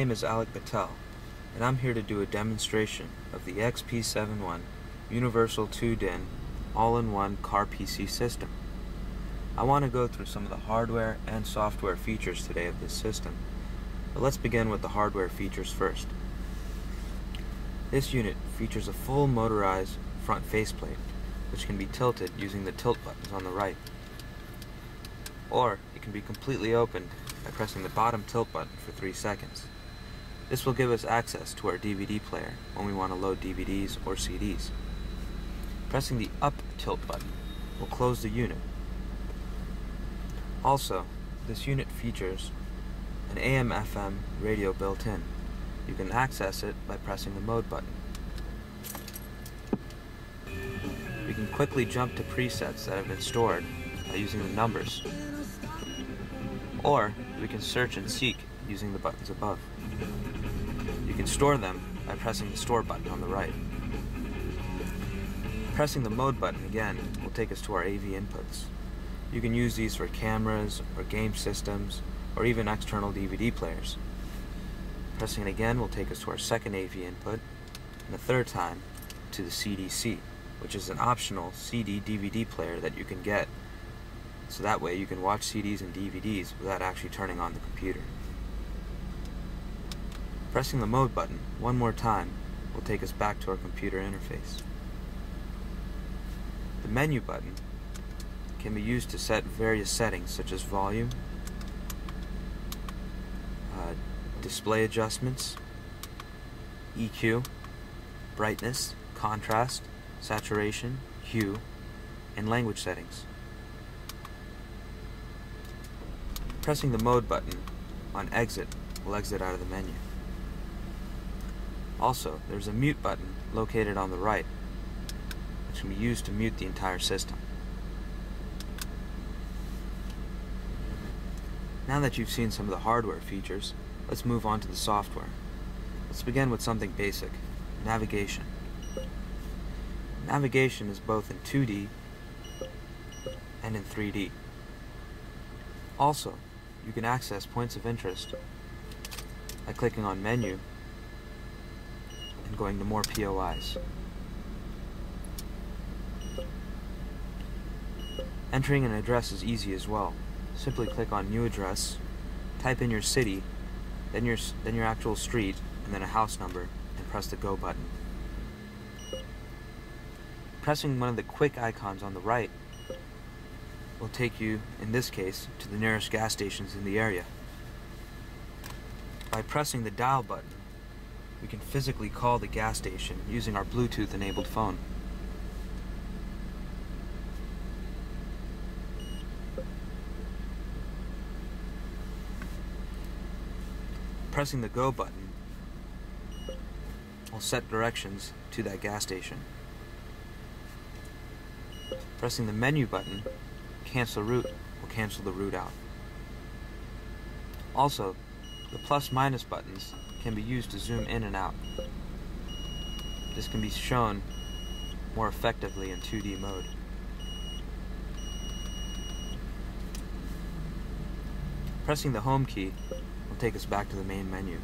name is Alec Patel, and I'm here to do a demonstration of the XP71 Universal 2-DIN all-in-one car PC system. I want to go through some of the hardware and software features today of this system, but let's begin with the hardware features first. This unit features a full motorized front faceplate, which can be tilted using the tilt buttons on the right, or it can be completely opened by pressing the bottom tilt button for 3 seconds. This will give us access to our DVD player when we want to load DVDs or CDs. Pressing the up tilt button will close the unit. Also, this unit features an AM/FM radio built in. You can access it by pressing the mode button. We can quickly jump to presets that have been stored by using the numbers, or we can search and seek using the buttons above. You can store them by pressing the store button on the right. Pressing the mode button again will take us to our AV inputs. You can use these for cameras or game systems or even external DVD players. Pressing it again will take us to our second AV input, and the third time to the CDC, which is an optional CD-DVD player that you can get, so that way you can watch CDs and DVDs without actually turning on the computer. Pressing the mode button one more time will take us back to our computer interface. The menu button can be used to set various settings such as volume, display adjustments, EQ, brightness, contrast, saturation, hue, and language settings. Pressing the mode button on exit will exit out of the menu. Also, there's a mute button located on the right, which can be used to mute the entire system. Now that you've seen some of the hardware features, let's move on to the software. Let's begin with something basic: navigation. Navigation is both in 2D and in 3D. Also, you can access points of interest by clicking on Menu and going to More POIs. Entering an address is easy as well. Simply click on New Address, type in your city, then your actual street, and then a house number, and press the Go button. Pressing one of the quick icons on the right will take you, in this case, to the nearest gas stations in the area. By pressing the dial button, we can physically call the gas station using our Bluetooth-enabled phone. Pressing the Go button will set directions to that gas station. Pressing the menu button, Cancel Route, will cancel the route out. Also, the plus/minus buttons can be used to zoom in and out. This can be shown more effectively in 2D mode. Pressing the home key will take us back to the main menu.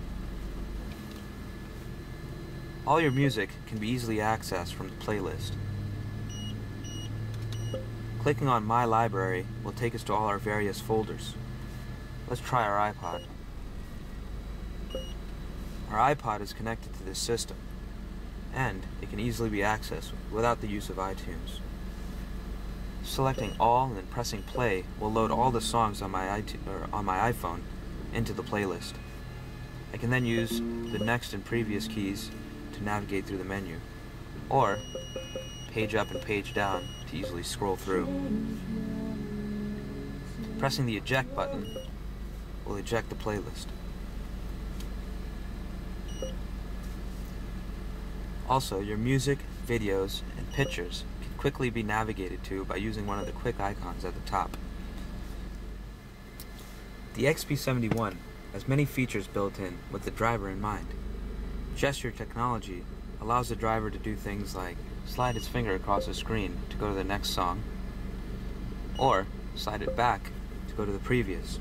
All your music can be easily accessed from the playlist. Clicking on My Library will take us to all our various folders. Let's try our iPod. Our iPod is connected to this system, and it can easily be accessed without the use of iTunes. Selecting All and then pressing Play will load all the songs on my iPhone into the playlist. I can then use the Next and Previous keys to navigate through the menu, or page up and page down to easily scroll through. Pressing the Eject button will eject the playlist. Also, your music, videos, and pictures can quickly be navigated to by using one of the quick icons at the top. The XP71 has many features built in with the driver in mind. Gesture technology allows the driver to do things like slide his finger across the screen to go to the next song, or slide it back to go to the previous.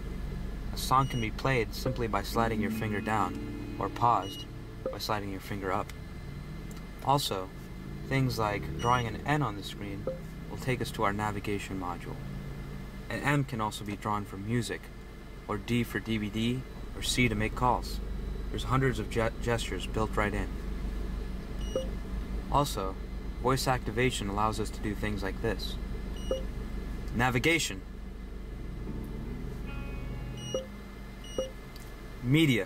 A song can be played simply by sliding your finger down or paused by sliding your finger up. Also, things like drawing an N on the screen will take us to our navigation module. An M can also be drawn for music, or D for DVD, or C to make calls. There's hundreds of gestures built right in. Also, voice activation allows us to do things like this. Navigation. Media.